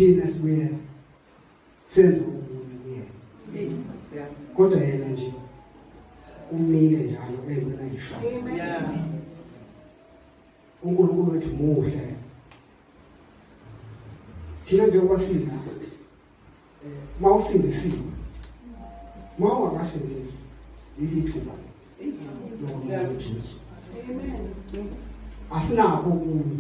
thina sibuye senze ubunye kuye kodwa yena nje umile njalo engena ngisho uNkulunkulu wethu muhle thina njengoba sina mawusindisiwe mawungasindiswa ilithuba Jesu asinakho okunye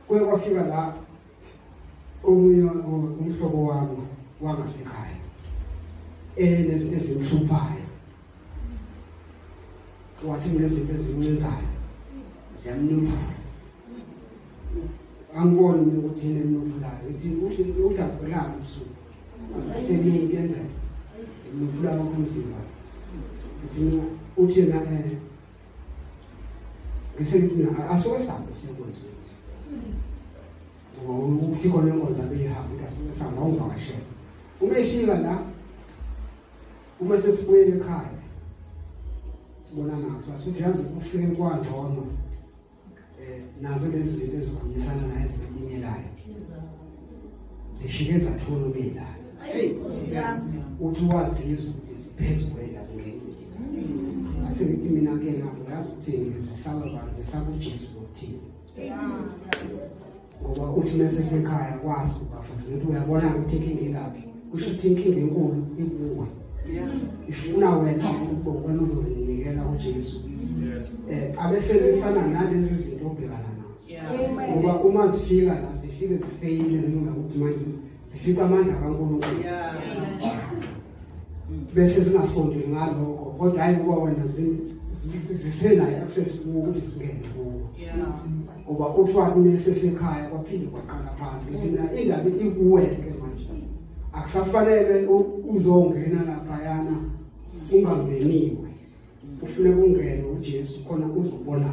kwafika la omunye umhlobo wami wangasekhaya nezinto ezimhluphayo wathi ngezinto ezimncenzayo ziyamnufula angiboni ukuthi nemnufulayo ithi udabulana usuku asemini yenza nufula komzimba uthi na ngiselithi asokusambe sekwenziwe ukuthi khona ingozi abeyihamba asokusamba ungawashela uma efika la uma sesibuyele ekhaya sibona naso asithi yazi ufike kwangcono nazo lezi zinto ezikhulumisana naye zibinyelayo zishike zathola umela uthi wazizwa ukuthi ziphezu kwela zingene asithi mina ke ngazi ukuthi ngizisaba abantu zisaba uJesu ngokuthini ngoba uthi mase sekhaya kwazi bafuthi ukuthi uyabona ukuthi inkinga ilaphi kusho ukuthi inkinga enkulu ikuwe ifuna wena ukubona uzozinikela uJesu abeselisana nalezi zinto obhekana nazo ngoba uma zifika la zifike zifeyile ngokuthi manje zifika amandla kaNkulunkulu bese zingasondeli ngalokho kodwa hayi kuba wena zisenayo access ukuthi zingene kuwo ngoba uthiwa nesesekhaya kwaphinde kwaqala phansi ngithina indaba ikuweke manje akusafanele uzongena lapha yana ungangeniwe ufune ungene uJesu khona uzobona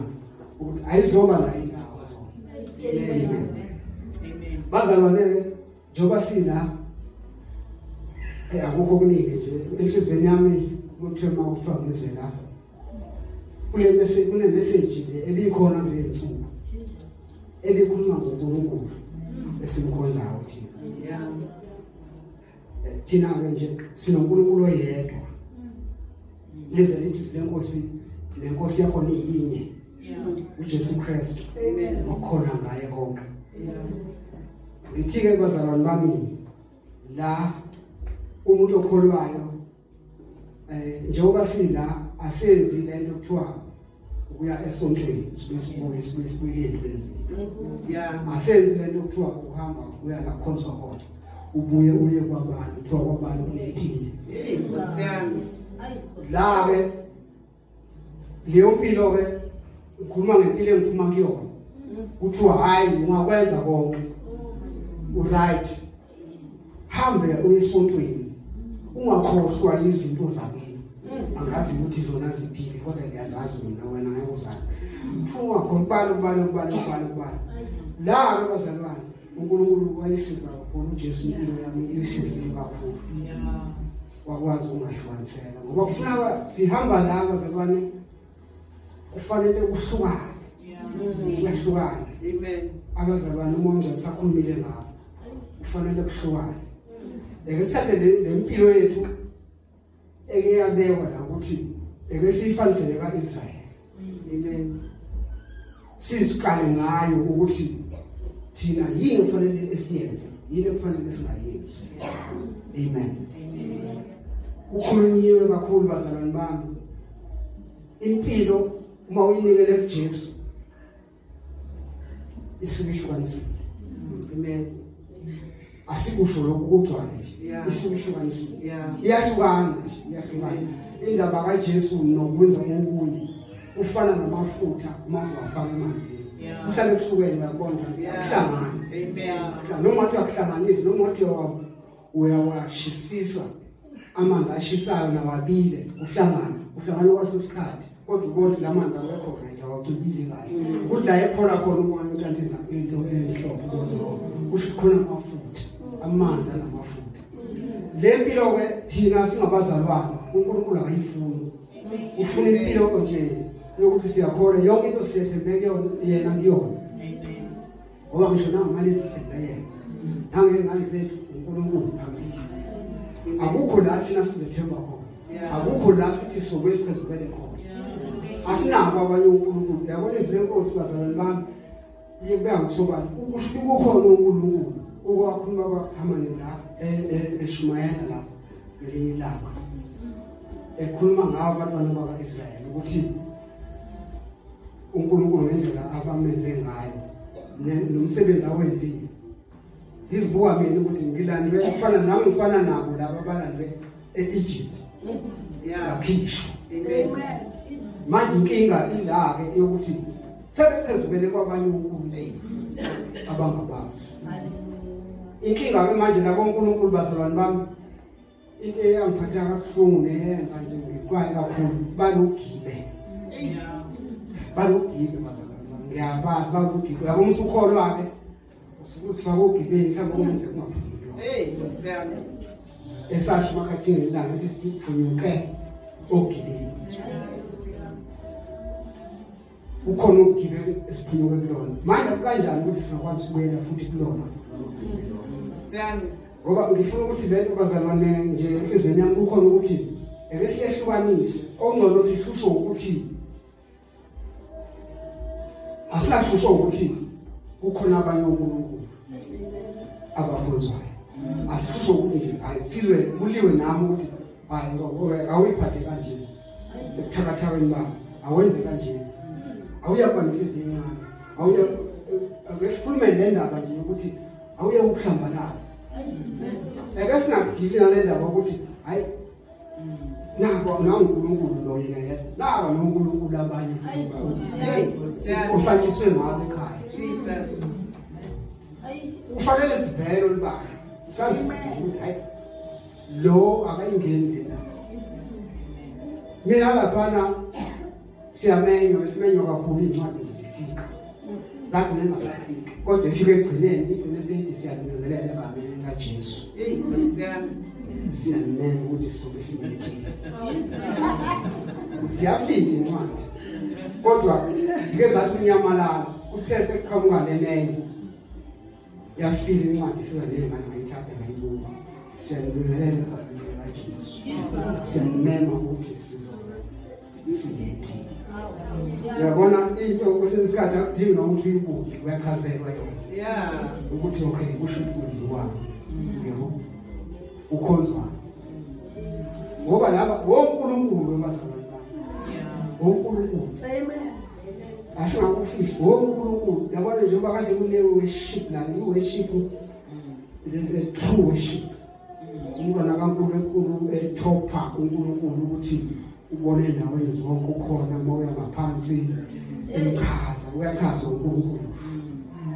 ukuthi ayizoba la indawo zona amen bazalwane njoba sina akukho kuningi nje enhlizweni yami ukuthema ukuthiwa ngizwe lapha kune message ebikhona kule nsuku ebikhuluma ngoNkulunkulu esimkhonzayo thina nje sinoNkulunkulu oyedwa lezi lithi lenkosi yakho niyinye uJesu Kristu okhona ngaye konke ngithike bazalwane bami la umuntu okholwayo njengoba sila asenzi lento kuthiwa ukuya esontweni sibuye asenzi lento kuthiwa ukuhamba uya la khonzwa khona ubuye uye kwabantu kuthiwa kwabantu kunethile la-ke leyo mpilo-ke ukhuluma ngempilo engiphuma kuyona kuthiwa hayi ungakwenza konke uright hambe uyesontweni ungakhohlwa izinto zakini angazi ukuthi zona ziphile kodwa ngiyazazi mina wena ngeke uzazi ungakhohlwa ubala la-ke bazalwane uNkulunkulu wayisiza kakhulu uJesu impilo yami isizile kakhulu wakwazi ungahlukanisela ngoba kufuna sihamba la bazalwane kufanele kuhlukane kuhlukane amen abazalwane umongo sakhulumile ngabo kufanele kuhlukane ngesathe lempilo yethu ekeyabekwa la ukuthi ekesifanisele kaIsrael amen siziqale ngayo ukuthi thina yini kufanele esiyenze yini kufanele singayenzi amen ukhulunyiwe kakhulu bazalwane bami impilo uma uyinikele kuJesu isibishwanisile amen asikusho lokho kugcwale isibishwanisile iyahlukana indaba kaJesu nokwenza okunye ufana namafutha uma ufaka emanzini kuhlale kuhlukene yabona kuhlangana amen noma wathi akuhlanganisa noma wathi uyawashisisa amanzi ashisayo nawabile uhlangana kwasesikhathi kodwa ubona lamanzi awekhona nje awacubile kahle kudla ekhona khona umoya ukantiza into enhloko kodwa usikhona amafutha amanzi anamafutha lempilo ke thina singabazalwane uNkulunkulu akayifuni ufuna impilo nje yokuthi siyakholwa yonke into siyethembeke yena kuyona ngoba ngisho nangamali sisenza yena nange ngalisethu uNkulunkulu phambili akukho la thina sizethemba khona akukho la sithi sokwesiphezukele khona asinabo abanye uNkulunkulu yabona izwe lenkosi bazalwane bami yekuya ngisobani ukukhona uNkulunkulu ukwakhuluma kwakhamane la eShumayela lapho ngelinye ilanga ekhuluma ngabo abantwana bakwa-Israyeli ukuthi uNkulunkulu ngendlela abamenze ngayo nomsebenzi awenzile izibuka mina ukuthi ngilandi befana nami ngifana nabo laba abalandi e-Egypt yakhishwa manje inkinga ila-ke yokuthi sebephezukele kwabanye uNkulunkulu abangabazi inkinga-ke manje nakoNkulunkulu bazalwane bami into eyangiphatha kabuhlungu neyenza nje ngixwaye kakhulu balogibe bazalwane bami ngiyabazi balogibe yabo umsukholwa-ke usifaka ogibeni mhlawumbe umenze kungaphumuli esasho makhathini ilanga ukuthi siphunyuke ogibeni ukhona ugibe esiphunyuke kulona manje kanjani ukuthi singakwazi ukubuyela futhi kulona ngoba ngifuna ukuthi lento bazalwane nje enhlizweni yami kukhona ukuthi eke siyehlukanise ongcono sihluswe ukuthi asihluswe ukuthi kukhona abanye uNkulunkulu abakhonzwayo asihluswe ukuthi nje silwe kuliwe nami ukuthi hayi awuyiphathe kanje ekuthakathakeni bami awenze kanje awuyabanifisa incane awuya ngesikhulume le ndaba nje ukuthi awuye ukuhlambalaza eke singakudili nale ndaba ukuthi hayi nanguNkulunkulu lo yena naba noNkulunkulu abanye usatshiswe ngabo ekhaya kufanele sivele olibani sazi ukuthi hayi lo akayingeni la mina laphana siyamenywa simenywa kakhulu incwadi zifika zathi nengasafiki kodwa ifike egcineni igcine seyithi siyalingezelela egameni likaJesu siyanena ukuthi sizobe sibethile siyafika incwadi kodwa zike zathi unyamalala uthe sekuqhamuka lenene yafika incwadi ifika nengane ngayithatha ngayibuka siyalingezelela egameni likaJesu siyanena ukuthi sizobe sibethile uyabona into kwesinsikhathi akudingi nokuthi uyibuze kuyachazelwa yona ukuthi okay kusho ukuthi kwenziwani yebo ukhonzwa ngoba laba woNkulunkulu bazalwane woNkulunkulu asingakufisi woNkulunkulu yabona njengoba kade kune-worship la i-worship the true worship umntwana kaNkulunkulu ethopha uNkulunkulu ukuthi ubone endaweni zonke ukhona moya ngaphansi echaza uyachaza uNkulunkulu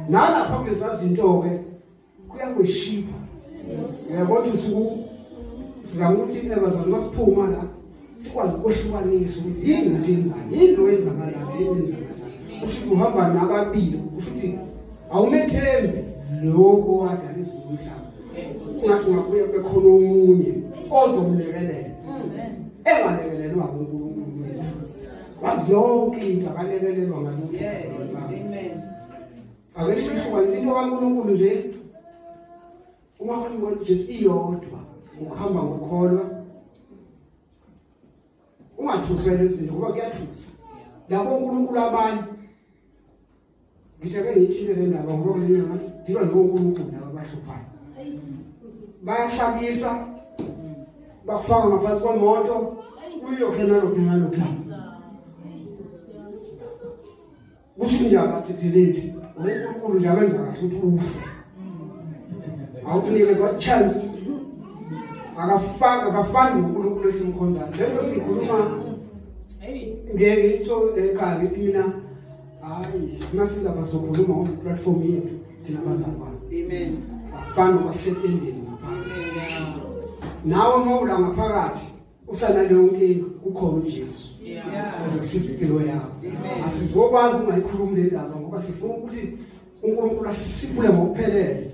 nalapha kwezazinto-ke kuyakweshipha uyabona usuku singakuthi bazalwane masiphuma la sikwazi ukwehlukanisa ukuthi yini ngasenzani yini lo wenzakalayo yini wenzakalayo ushuthi uhamba nababili ushuthi awumethembi lokho wadala izulu umhlaba ungathi ungabuye bekhona omunye ozomlekelela engalekelelwa nguNkulunkulu wazi yonke into akalekelelwa nguNkulunkulu akesihlukanisa into kaNkulunkulu nje ungahamba nje iyodwa ukuhamba ngokholwa ungathuswele izinto ngoba kuyathusa lapho uNkulunkulu abanye ngitheke ngithile le ndaba ngoba ngiyona dilwa noNkulunkulu abahluphayo bayashakisa bakufaka ngaphansi kwemoto uyokhena lokho kusho nje abathetheleli uNkulunkulu nje abenza kahle ukuthi ufe awukunikeza chance akafani noNkulunkulu esimkhonzayo lento sikhuluma ngiyitho ekhaya ngithi mina hayi masila basokhuluma on platform yethu thina bazalwane amen afana basethendeni nawe mawula ngaphakathi usanaleyo nkinga ukhona uJesu uzokusiza impilo yakho asizokwazi ungayikhuluma le ndaba ngoba sifuna ukuthi uNkulunkulu asipule ngokuphelele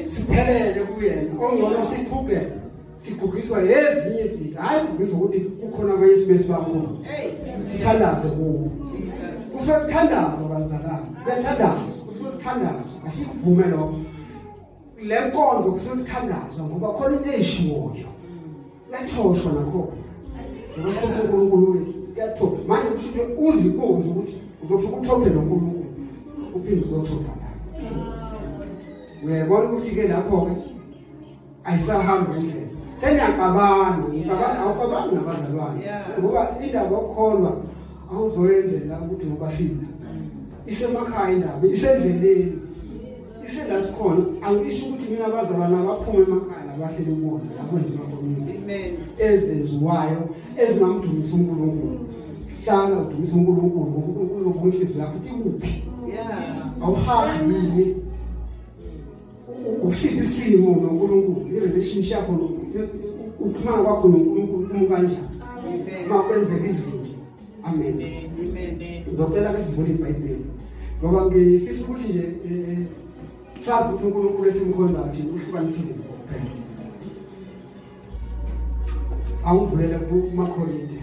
siphelele kuyena ongcono siphuke sigugiswa ezinye izinto hayi sigugiswa ukuthi kukhona abanye isibesi bakhona sithandaze kuwo kusebuthandazo bazalwane kuyathandaza kusuke kuthandazwa asikuvume lokho le nkonzo kusuke kuthandazwa ngoba khona into eyishiwoyo yathoshwa nakho ngoba uNkulunkulu yathoba manje kusuke uzibuze ukuthi uzofika uthophe noNkulunkulu uphinde uzothoba uyabona ukuthi ke lapho ke ayisahamba endlela seniyaqabana awuqabani nabazalwane ngoba indaba yokukholwa awuzoyenzela ukuthi ngoba sina isemakhaya indaba isendleleni isela sikhona angisho ukuthi mina abazalwane abaphuma emakhaya labahleli kubona lapho nje bakhona amen ezenziwayo ezingamdumisa uNkulunkulu hlala udumisa uNkulunkulu uzokubonisa lapho ukuthi kuphi awuhambi yini usiphi isimo noNkulunkulu irelationship yakho ukuxhumana kwakho noNkulunkulu kanjani makwenzeka izinto amen ngizocela besivule iBhayibheli ngoba ngifisa ukuthi nje sazi ukuthi uNkulunkulu esimkhonza ukuthi uhlukanisile kuphela awuvulele kumaKorinte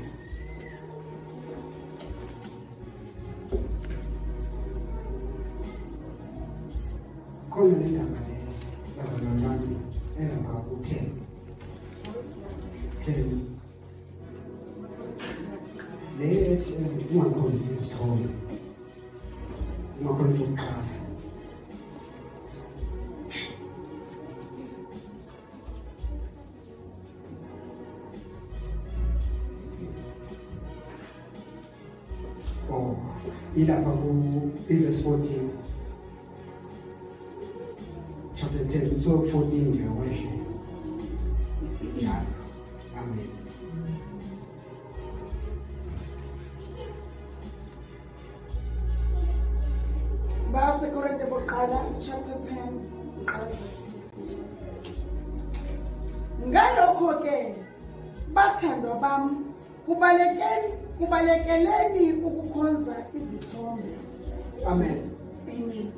khona le ndaba bazalwane engakuthe let's ungakhozi isithombe umaKorinte ukuqala ilapha ku-verse 14 chapter 10 so 14 nje wehle njalo amen base Korinte boqala chapter 10 uqala verse 14 ngalokho ke bathandwa bami kubalekeleni ukukhonza izithombe amen amen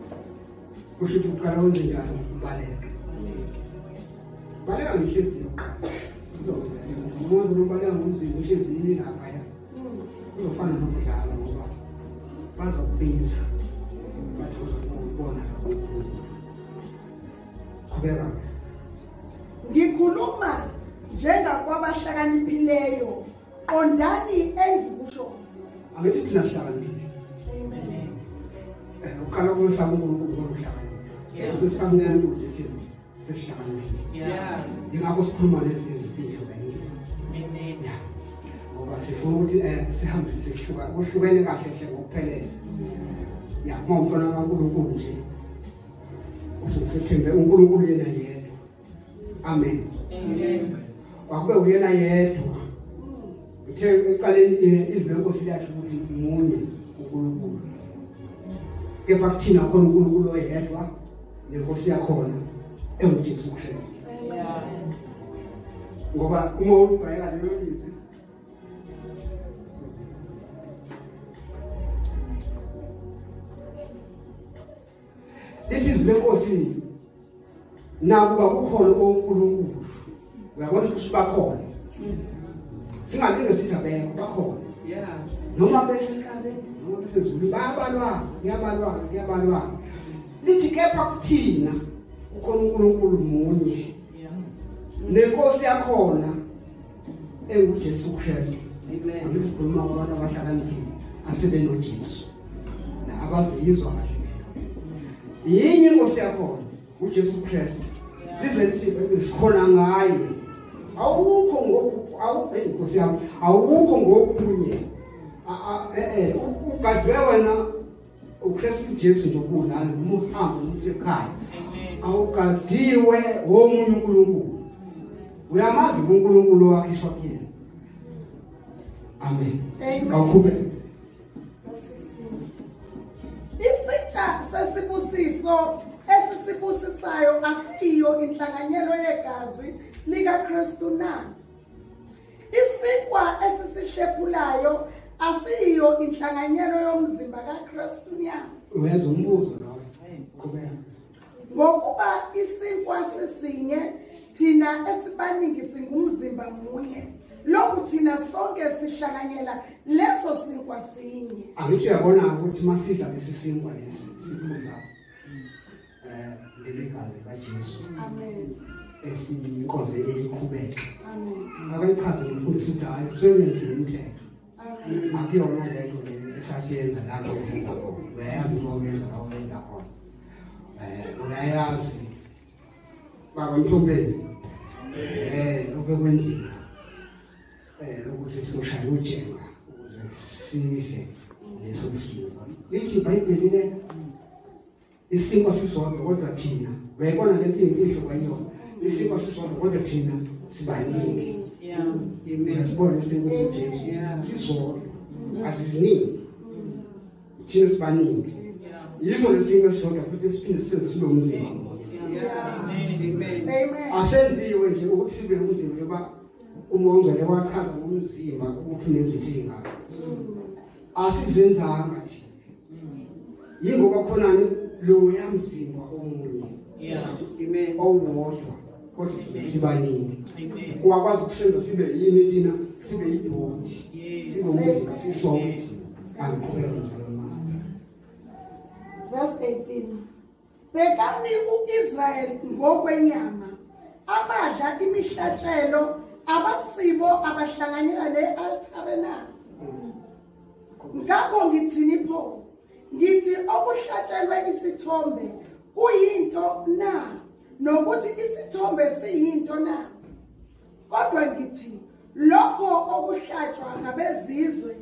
kusho ukuthi uqala wenze njani ubaleka baleka ngenhliziyo uzowenza ubaleka ngomzimba inhliziyo lapha ya uzofana nokudlala ngoba bazokubiza bathi uzokubona kubera ngikhuluma njengakwabahlakaniphileyo qondani engikusho angithi thina sihlakaniphile amen uqala ukusaba uNkulunkulu ngokuhlakanipha sesisaba uNkulunkulu nje thina sesihlakaniphile ngingakho sikhuluma lezi izimpilo amen ngoba sifuna ukuthi sihambe kuhlukene kahle hle ngokuphelele ngomntwana kaNkulunkulu nje usethembe uNkulunkulu yena yedwa amen wakube uyena yedwa uthe eqaleni izwi lenkosi liyathi ukuthi munye uNkulunkulu kepha kuthina khona uNkulunkulu oyedwa nenkosi yakhona enguJesu Kristu ngoba uma ubheka lelo lizwi lithi izwi lenkosi nakuba kukhona uNkulunkulu uyabona ukuthi bakhona singalinge sithi abekho bakhona noma besehlabeni noma besezulu bayabalwa lithi kepha kuthina ukhona uNkulunkulu munye nenkosi yakhona enguJesu Kristu amen ngisikhuluma abantu abahlakaniphile asebenoJesu abazoyizwa kahle yinye inkosi yakhona uJesu Kristu lize lithi sikhona ngaye awukho inkosi yami awukho ngokunye ugadwe wena uKristu Jesu nokudala umuhambo usekhaya awugadiwe womunye uNkulunkulu uyamazi uNkulunkulu wakhe shokile amen awukhube isitsha sesibusiso esisibusisayo asiyo inhlanganyelo yegazi likaKristu na isinkwa esisihlephulayo asiyo inhlanganyelo yomzimba kaKristu nya uyenza umbuzo lawo qhubeka ngokuba isinkwa sisinye thina esibaningi singumzimba munye lokhu thina sonke sihlanganyela leso sinkwa sinye angithi uyabona ukuthi masidla lesisinkwa lesi sikudla ngegazi kaJesu. Amen. Esinkoze eyiqhubeka. Amen. Akayichaze umfundisi ukuthi hayi kusebenza umthetho. Amen. Akuyona lento le esasiyenza lapho ukwenza khona. Uyayazi ukwenza awenza khona. Uyayazi baba Ntshongweni. Lokwenziwa. Ukuthi sizoshaya ujenga ukuze sidle leso simo. Lithi iBhayibheli le isimo sisodwa kodwa thina uyayibona le nto inhle kwayona. Isimo sisodwa kodwa thina sibaningi. Amen. Sibona isimo seJesu. Sisodwa. Asiziningi. Thina sibaningi. Yiso lesimo sisodwa futhi siphinde senze sibe umzimba. Amen. Asenziwe nje ukuthi sibe umzimba ngoba umongcwele wachaza umzimba ukuthi nezinto ezingaka. Asizenzanga nje. Yingoba khonani lo yamzimba omunye. Amen. Owodwa kodwa sibaningi. Amen. Uyakwazi ukusenza sibe yini thina sibe yibhodi. Sibe umzimba sisonke. Angikhokhela njalo manje. Verse 18. Bekani uIsrael ngokwenyama abadla imihlatshelo abasibo abahlanganyela le-altar na. Ngakho ngithini pho? Ngithi okuhlatshelwe isithombe kuyinto na, nokuthi isithombe siyinto na. Kodwa ngithi lokho okuhlatshwa ngabezizwe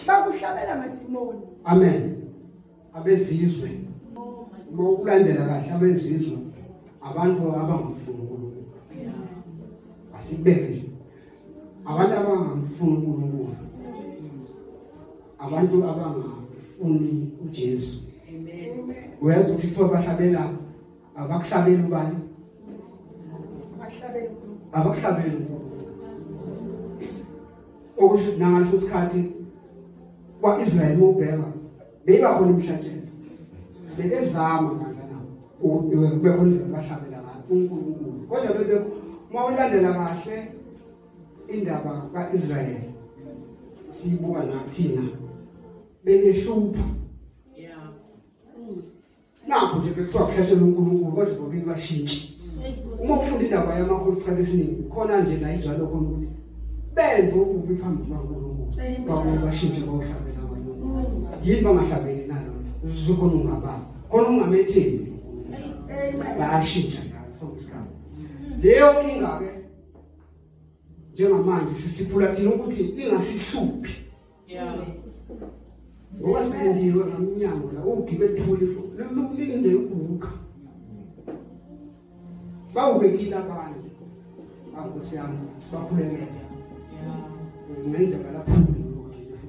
bakuhlabela amademoni. Amen. Abezizwe. Ngokulandela kahle abezizwe abantu abangamfuni uNkulunkulu. Asibeke abantu abangamfuni uNkulunkulu. Abantu abangafuni uJesu. Amen. Uyazi ukuthi kuthiwa bahlabela abakuhlabela ubani? Abakuhlabela. Okusho nangaleso sikhathi kwaIsrael ubheka beka khona imhlatshelo. Bezama kanjani ukuthi bekhona bahlabela uNkulunkulu. Kodwa bebe mawulandela kahle indaba kaIsrael sibuka nathina benehlupha. Nakho nje bekuthiwa kuhlatshelwa uNkulunkulu kodwa bobike bashintshe. Uma ufunda indaba yamaholi isikhathi esiningi khona nje la ijalo khona ukuthi benze ububi phambi kwaNkulunkulu. Babuye bashintshe bawuhlabela abantu. Yini bangahlabeli nalo? Uzokhona ungababa. Khona ungamethembi. Amen. Bayashintsha njalo isikhathi. Leyo kinga ke njengamanje sisiphula thina ukuthi ingasihluphi. Ngoba sipendiwe ngamnyango la ugibela ithuli lulinde ukukha. Bawubekile abantu. Angosi yami baphulekele. Ngenzeka lapho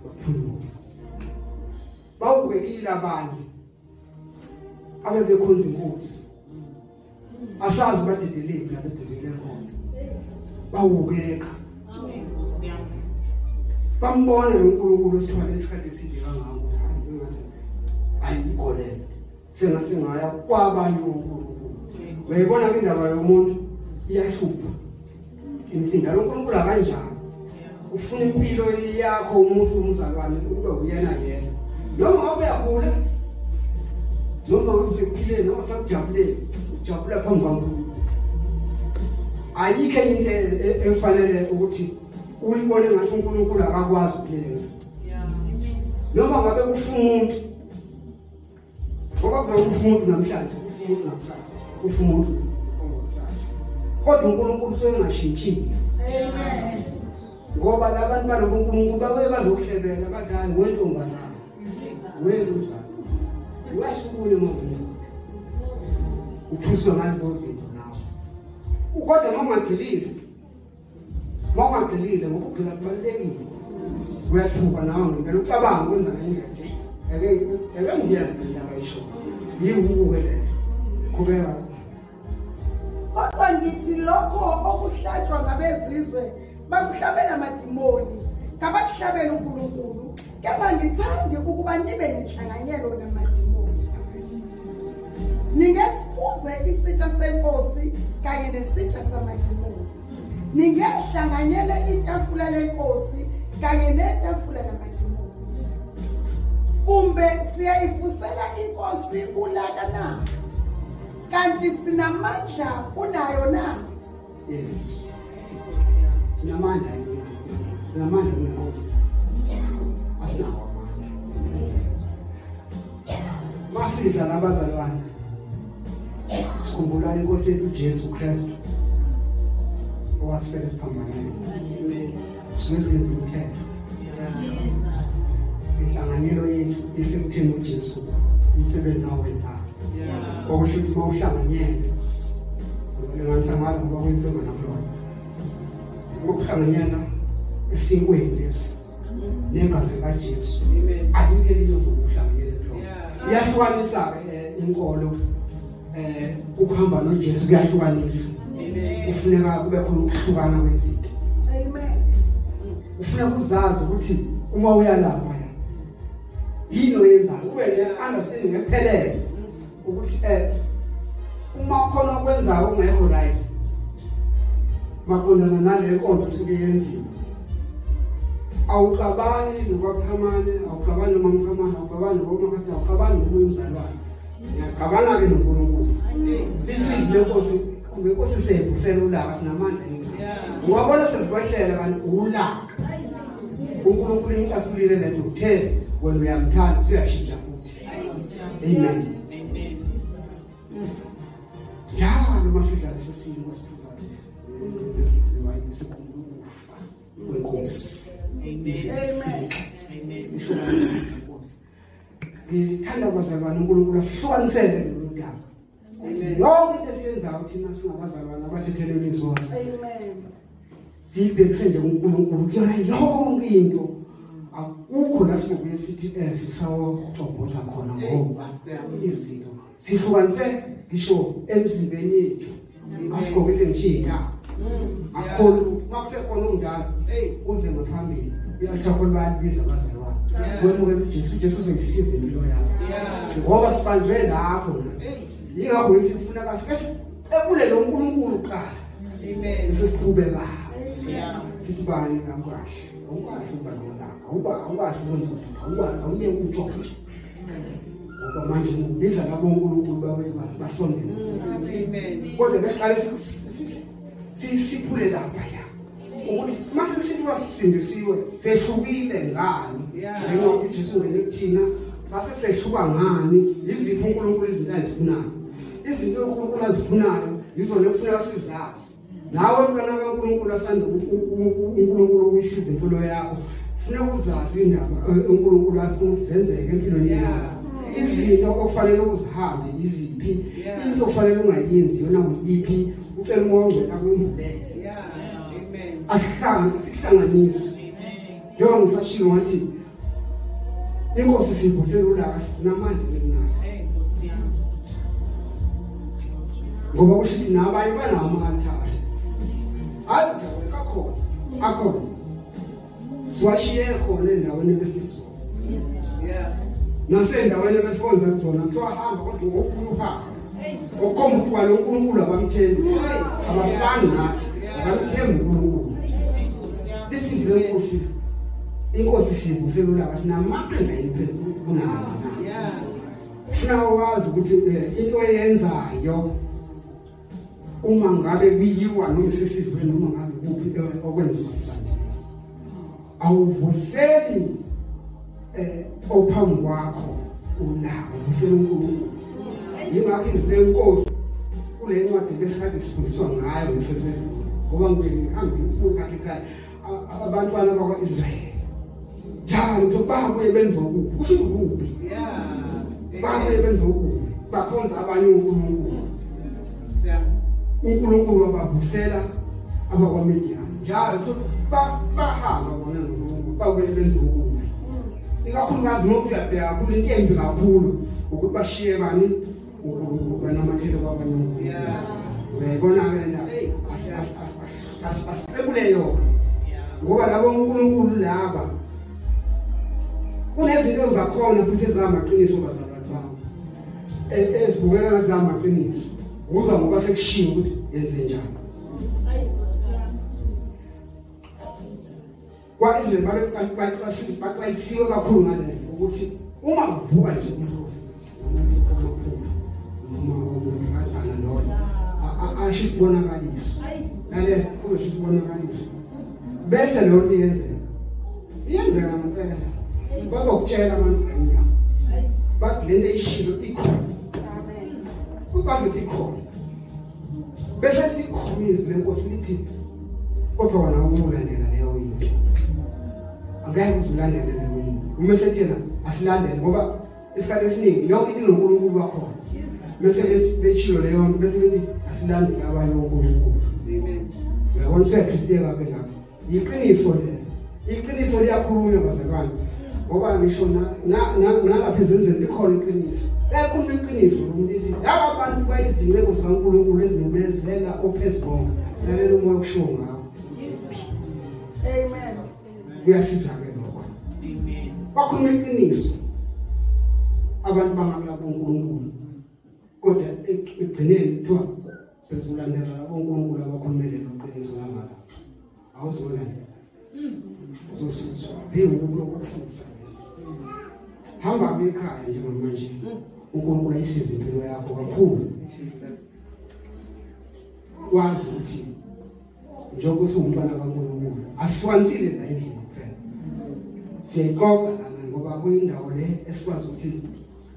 baphulule. Bawubekile abantu. Abebekhonza inkosi. Asazi badedelile nabededelile khona. Bawubeka. Bambona uNkulunkulu osithwala isikhathi eside kangako. Ayikholele. Sengathi ngaya kwabanye uNkulunkulu. Uyayibona ke indaba yomuntu iyahlupha. Imsinda uNkulunkulu akanjani. Ufuna impilo yakho umuntu umzalwane ube uyena yena. Noma ngabe uyakhula. Noma ngabe sekuphileni noma sakujabuleni. Ujabula phambi kwaNkulunkulu. Ayikho into efanele ukuthi uyibone ngathi uNkulunkulu akakwazi ukuyenza. Noma ngabe ufuna umuntu ngoba kuzokufa umuntu namhlanje, umuntu nakusasa, ufuna umuntu ongakusasa. Kodwa uNkulunkulu usengashintshile. Amen. Ngoba labantu banoNkulunkulu babe bazohlebela badala wentombazana. Wenzani? Uyasukule ngoba uphuswa ngalezo zinto nawe. Kodwa mawungagxilile ngokuphila kubalulekile. Uyathuka nawe ngempela ucabanga ukwenza ngendlela. Ake ngiyenze indaba isho. Yiwuke le. Kubeka. Kodwa ngithi lokho okuhlatshwa ngabezizwe bakuhlabela amademoni. Kabakuhlabela uNkulunkulu. Kepha ngithanda ukuba nibe nenhlanganyelo namademoni. Ningesiphuze isitsha senkosi kanye nesitsha samademoni. Ningehlanganyele itafula lenkosi kanye netafula lamademoni. Kumbe siyayivusela inkosi ulaka na? kanti sinamandla kunayo na. Yes. Sinamandla kuNkosi. Asinawo amandla. Masidla nabazalwane. Sikhumbula inkosi yethu Jesu Kristu. Owasifela isiphambanelo. Siwenze umthetho. Inhlanganyelo yethu isekutheni uJesu umsebenzi awenzayo. Okusho ukuthi mawuhlanganyele ngisangazi ngoba kuyinto nakulona. Ukuhlanganyela esinkweni lesi nengaze kaJesu. Ayikho into zokuhlanganyela lokho. Iyahlukanisa inkolo ukuhamba noJesu kuyahlukanisa. Kufuneka kube khona ukuhlukana kwezinto. Amen. Kufuneka uzazi ukuthi uma uya lapha yini oyenzayo ube ne-understanding ephelele ukuthi uma khona okwenzayo ongekho right maqondana nale nkonzo esuke yenziwa awuxabani nokwakuthamane awuxabani nomamthamane awuxabani nokumakhatha awuxabani nokuya umzalwane ngiyaqabana-ke noNkulunkulu lithi lenkosi seyivusela ulaka sinamandla ungabona sezibahlela kanti ulaka uNkulunkulu imcasulile lento uthe wena uyamthanda usuyashintsha futhi. Amen. Ya noma sidlala sesimo wasiphuzayo sikhumbula wenkosi. Amen. Ngithanda abazalwane uNkulunkulu asihlukanisele loludaba. Yonke into esiyenzayo thina singabazalwane abathethelwe izona. Amen. Sibhekise nje uNkulunkulu kuyona yonke into. Akukho la sokuye sithi sisawuxoboza khona ngoba izinto sihlukanise ngisho emzimbeni yethu asigokele njina akho makusekhona umdala uze ngaphambili uyathakho bayabiza abazalwane wemukela uJesu uzongisiza impilo yakho ngoba sibanjwe lapho yingakho ngithi ufuna kasike ekule lo uNkulunkulu qala. Amen. Sesiqhubeka sithi bani ngakwahle awukwazi ukuba nolaka awukwazi ukwenza awukwazi awuye uthola ngoba manje ubiza labo uNkulunkulu bawe basondele. Amen. Kodwa besiqale siphule lapha ya ukuthi manje sithi wasindisiwe sehlukile ngani njengoba uJesu ngene kuthina sase sehluka ngani izipho uNkulunkulu izinto azifunayo izinto uNkulunkulu azifunayo yizona ekufuneka sizazi. Nawe mntwana kaNkulunkulu asanda uNkulunkulu uyisiza impilo yakho funeka uzazi indaba uNkulunkulu afuna ukuzenzeka empilweni yakho. Izinto okufanele uzihambe iziphi into okufanele ungayenzi yona uyiphi ucela uMongcwele akumbulele. Amen. Asihlanganise. Njengoba ngisashilo ngathi inkosi sivusela ulaka sinamandla enayo. Nkosi yami. Ngoba kushithi nabanye banawo ama-altar. Hayi akhona siwashiye khona endaweni besizwa nasendaweni besibonza kuzona kuthiwa hamba kodwa okukhuluphaka okhomba ukuthi walo uNkulunkulu abamthembi abafani nathi abamthembi uNkulunkulu. Lithi nje inkosi sivusela ulaka sinamandla phezulu kunabo. Funa wazi ukuthi into eyenzayo uma ngabe biyiwa noma sesizwe noma ngabe kuphi okwenziwa isandla awuvuseli ophambi kwakho ulaka uvusela uNkulunkulu. Yingakho izwi lenkosi kule ncwadi besikade sifundiswa ngayo ngeSefeso ngoba ngihambe ukukhakha abantwana bakwaIsrayeli njalo babuye benza okubi kusho ukubi babuye benza okubi bakhonza abanye uNkulunkulu. uNkulunkulu wabavusela abakwaMidiyani njalo bahamba bona noNkulunkulu babuye benza okubi. Ikakhulukazi ngokuthi uyabheka kule into embi kakhulu ukuthi bashiye bani uNkulunkulu banamathele kwabanye uNkulunkulu. Uyayibona-ke na asibekuleyo ngoba labo uNkulunkulu laba kunezinto zakhona futhi ezamaqiniso bazalwane bami ezibukeka ngathi zamaqiniso uzwa ngoba sekushiwo ukuthi yenze njani. Kwa Israel baxwayisiwe kakhulu ngale ukuthi uma uvuka nje umuntu noma umzazana uzosho isibonakaliso nale uzosho isibonakaliso bese lo nto iyenzeka ngempela bazokutshela abantu emnyama bathi le nto ishilo ikhona ukwazi ukuthi ikhona bese likhona izwi lenkosi lithi kodwa wena ukulandela leyo into angeke uzilandele leyo into uma sethena asilandele ngoba isikhathi esiningi yonke into noNkulunkulu wakhona bese bechilo leyo nto bese bethi asilandele abanye uNkulunkulu. Amen. Uyabona seKristu lapha lapha iqiniso liyakhulunywa bazalwane ngoba ngisho nalapha ezenzweni likhona iqiniso ekhuluma iqiniso lokuthi laba bantu bayizinqeko zikaNkulunkulu ezinomezela ophezulu lalela umoya okusho ngawo. Amen. Kuyasiza ke lokho. Amen. Bakhuluma iqiniso abantu bangakulapho uNkulunkulu kodwa ekugcineni kuthiwa sezolandela labo uNkulunkulu abakhulumele iqiniso ngamala awuzolandela uzosizwa umuntu okufuza hamba ekhaya njengamanje uNkulunkulu ayisize impilo yakho kakhulu wazi ukuthi njengoba usumntwana kaNkulunkulu asihwanisile la endlini kuphela siyaxoxa lana ngoba kuyindawo le esikwazi ukuthi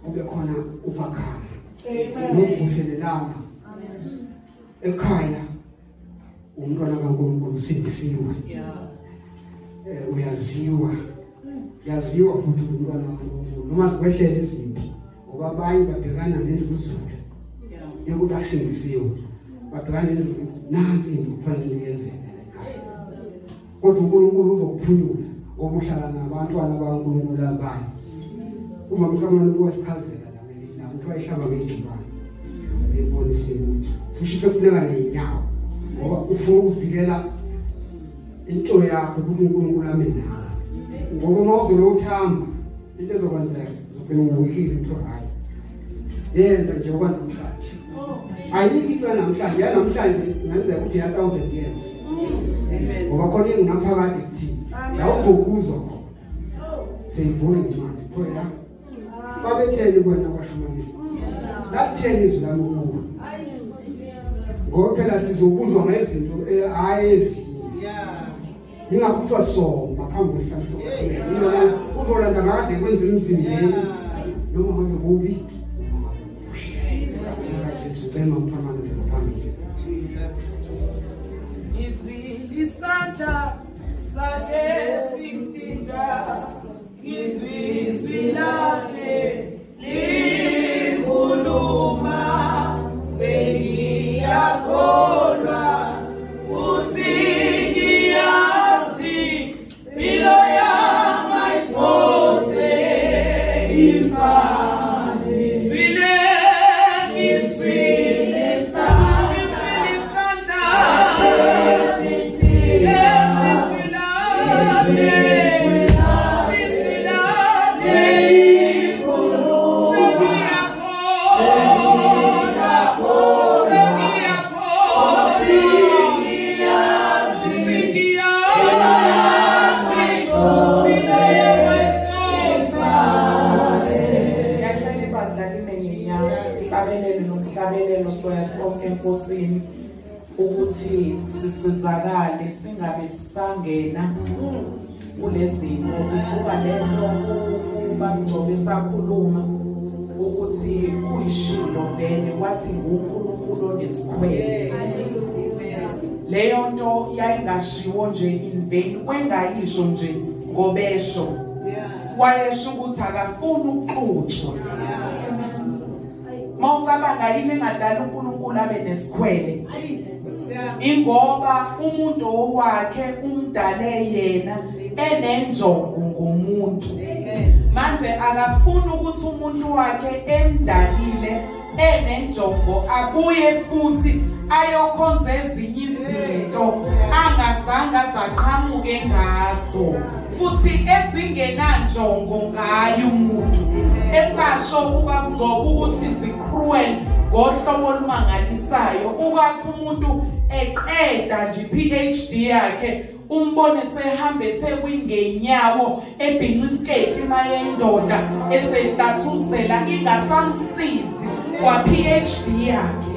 kube khona ufakhaya nokuvuselelana ekhaya umntwana kaNkulunkulu usindisiwe uyaziwa futhi umntwana kaNkulunkulu noma zikwehlela izimpi ngoba abanye babhekana nezizulu yokuthi asindisiwe babhekana nezizulu nansi into kufanele yenzeke ekhaya kodwa uNkulunkulu uzokuphunyula ngokuhlala nabantwana bakaNkulunkulu abanye uma mkamana wasichazela la umuntu wayihlaba ngejubane ebonisiwe ukuthi kushisa kufuneka neinyawo ngoba ufuna ukuvikela into yakho uNkulunkulu amenayo ngoba mawuzothamba into ezokwenzeka uzobheka uwikile into hayi yenza nje okwamhlanje ayikho namhlanje yanamhlanje ngenzeka ukuthi ya 1000 years ngoba khona ingaphakathi kuthini la uzokuzwa khona seyivule incwadi khoya babethele kwena kwashumani lakutheni izwi laNkulunkulu ngoba phela sizokuzwa ngezinto ayeziyo ingakuthiwa so ngaphambi kwesihlalo uzolanda ngakade kwenza emzimbeni noma ngabe kubi Jesu cema mthamana phambili izwi lisandla sakhe simthinta izwi lakhe likhuluma sengiyakholwa futhi ngiyazi impilo yami ayisoze ifane izwi lisandla enkosini ukuthi sisizakale singabe sisangena kulezimo kuvuka lento bangcobe sakhuluma ukuthi kuyishilo vele wathi uNkulunkulu nesikhwele leyo nto yayingashiwo nje in vain wengayisho nje ngobesho wayesho ukuthi akafuni ukuxutshwa mawucabanga yini engadala uNkulunkulu abe nesikhwele ingoba umuntu owakhe umdale yena enenjongo ngomuntu manje akafuni ukuthi umuntu wakhe emdalile enenjongo abuye futhi ayokhonza ezinye izinto angazange zaqhamuke ngazo futhi ezingenanjongo ngayo umuntu esasho ukangcoba ukuthi zicruel ngohlobo olumangalisayo ukwathi umuntu eqeda nje PhD yakhe umbone sehamba eThekwini ngenyawo ebhinca iskate imaye indoda esehlathuzela ingasamsizi kwa PhD yakhe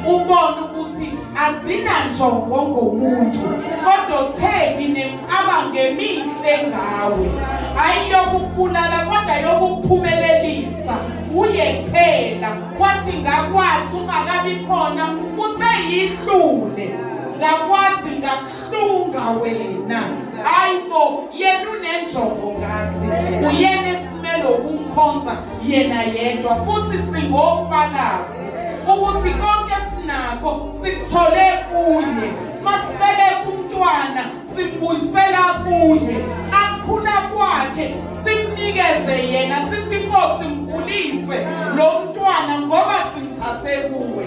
ubone ukuthi azinanjongo ngomuntu kodwa utheki nemicabango emihle ngawe hayi yokubulala kodwa yokuphumelelisa uye kuphela wathi ngakwazi ungakabi khona useyihlule ngakwazi ngakuhlunga wena hayibo yena unenjongo ngathi uyena esimelo ukumkhonza yena yedwa futhi singofakazi ukuthi konke sinakho sikuthole kuye masibele kumntwana simbuyisela kuye akhula kwakhe simnikeze yena sithi Nkosi mkhulise lo mntwana ngoba simthathe kuwe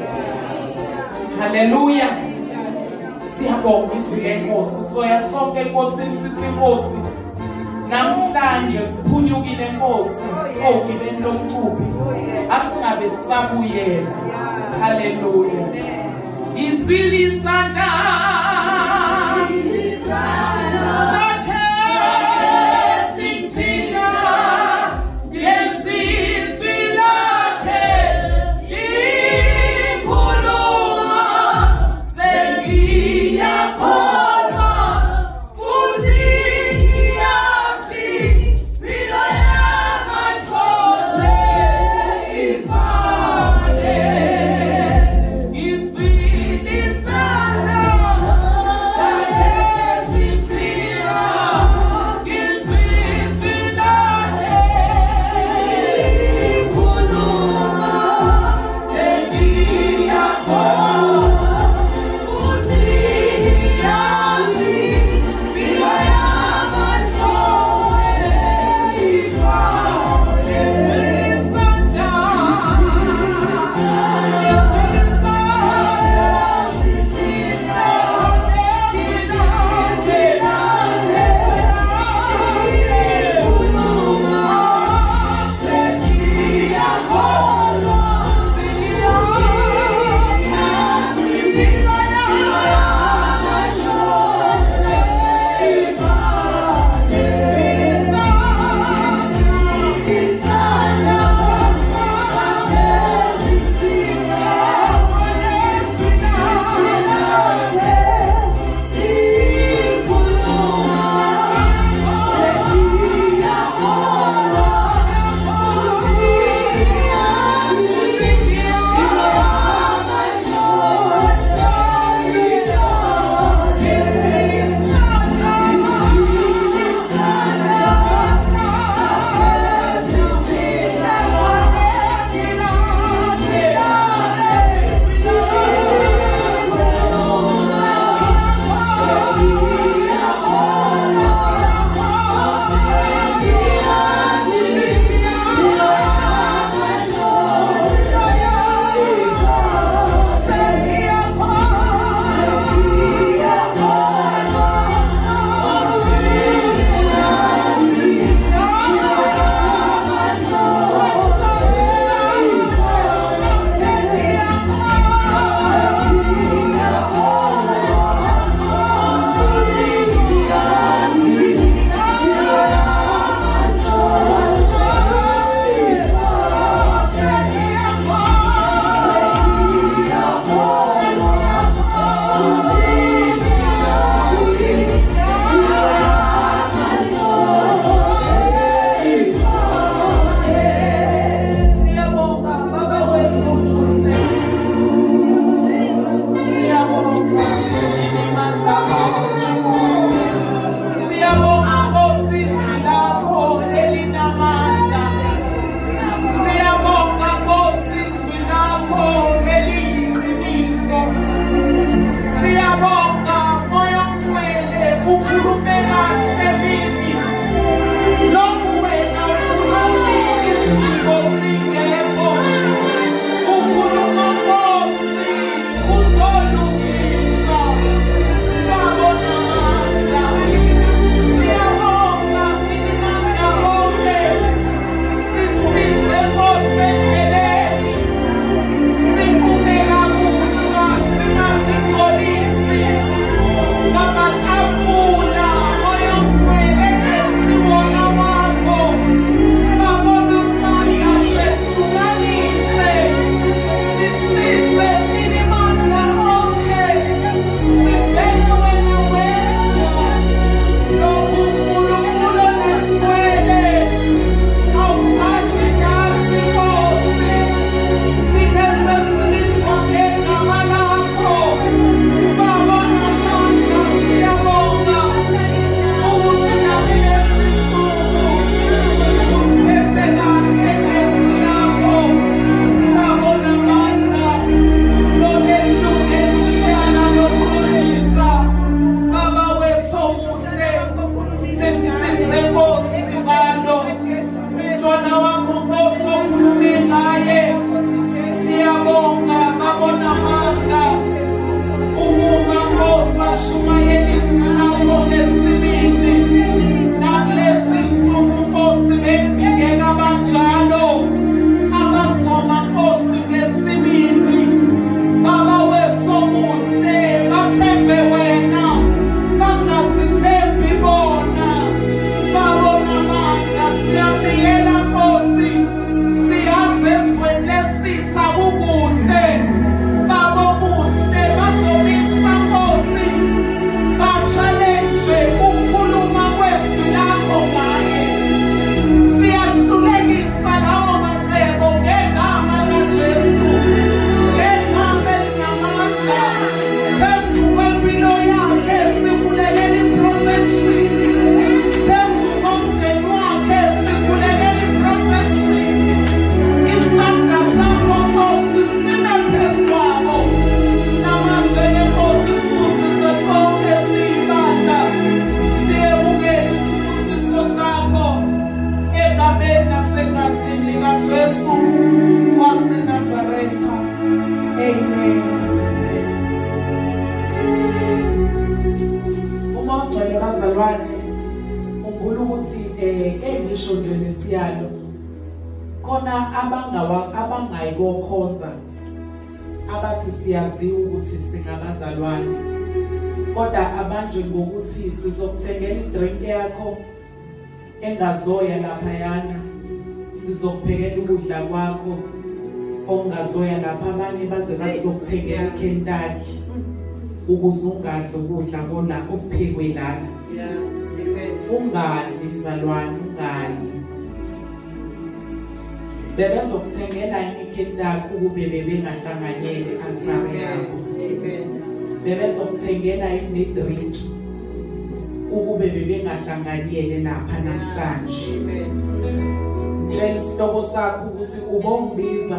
haleluya siyabonga izwi lenkosi soya sonke Nkosini sithi Nkosi namhlanje siphunyukile Nkosi ogibeni lomcubi asingabe sabuyela haleluya izwi lisanda It's really sad. Ntshongweni siyalo khona abangayikokhonza abathi siyazi ukuthi singabazalwane kodwa abanje ngokuthi sizokuthengela idrink yakho engazoya lapha yana sizokuphekela ukudla kwakho ongazoya lapha abanye baze bazokuthengela iKentucky ukuze ungadli ukudla kona okuphekwe lana ungadli izalwane ungadli bebezokuthengela iKentucky ukube bebengahlanganyeli ansari yakho bebezokuthengela idrink ukube bebengahlanganyeli lapha namhlanje tshela isihlobo sakho ukuthi ubongibiza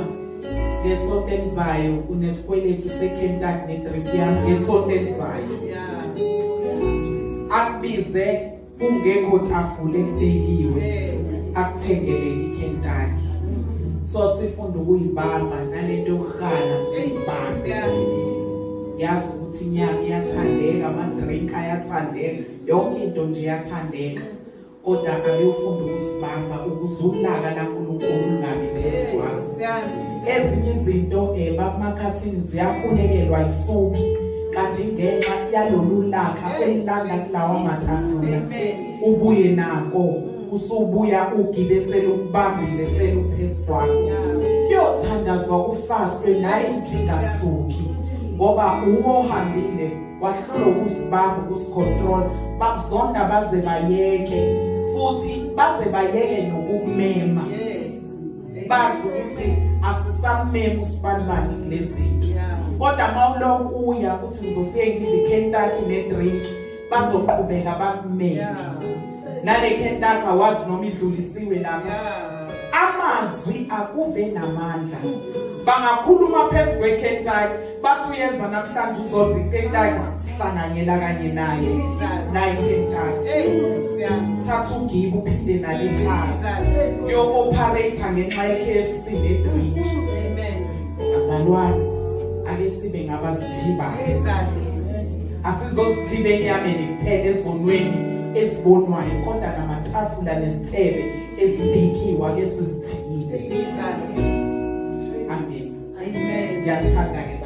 ngesonto elizayo unesikweletu seKentucky nedrink yami ngesonto elizayo akubize ungekho tafule elibekiwe akuthengele iKentucky so sifunda ukuyibamba nalento yokuhala sisibamba yazi ukuthi inyama iyathandeka amadrink ayathandeka yonke into nje iyathandeka kodwa akuyofunda ukusibamba ukuzulaka laNkulunkulu ungabi nesikwazi ezinye izinto bakumakhathini ziyakhulekelwa isuku kanti ngenxa yalolulaka elilanda kulawa matafula ubuye nako usubuya ugibesele ukubambile seluphezulu yothandazwa ufastwe naye ingasuki ngoba uwohambile wahlula ukusibamba ukusicontrol bakuzonda baze bayeke futhi baze bayeke nokumema bazi ukuthi asisamema usibalibani kulezinto kodwa mawuloko uya ukuthi uzofika iKentucky nedrink bazoqhubeka bakumeme nale Kentucky awazi noma idlulisiwe lapha amazwi akuve namandla bangakhuluma phezulu kweKentucky bathi uyeza namhlanje uzodwa iKentucky sihlanganyela kanye naye Kentucky thatha ugibe uphinde nale ekhaya yo-operate ngenxa ye-KFC nedrink bazalwane ake sibe ngabazithiba asizozithiba enyameni kuphela ezonweni ezibonwayo kodwa namatafula nezithebe ezibekiwe ake sizithibile amen. Amen.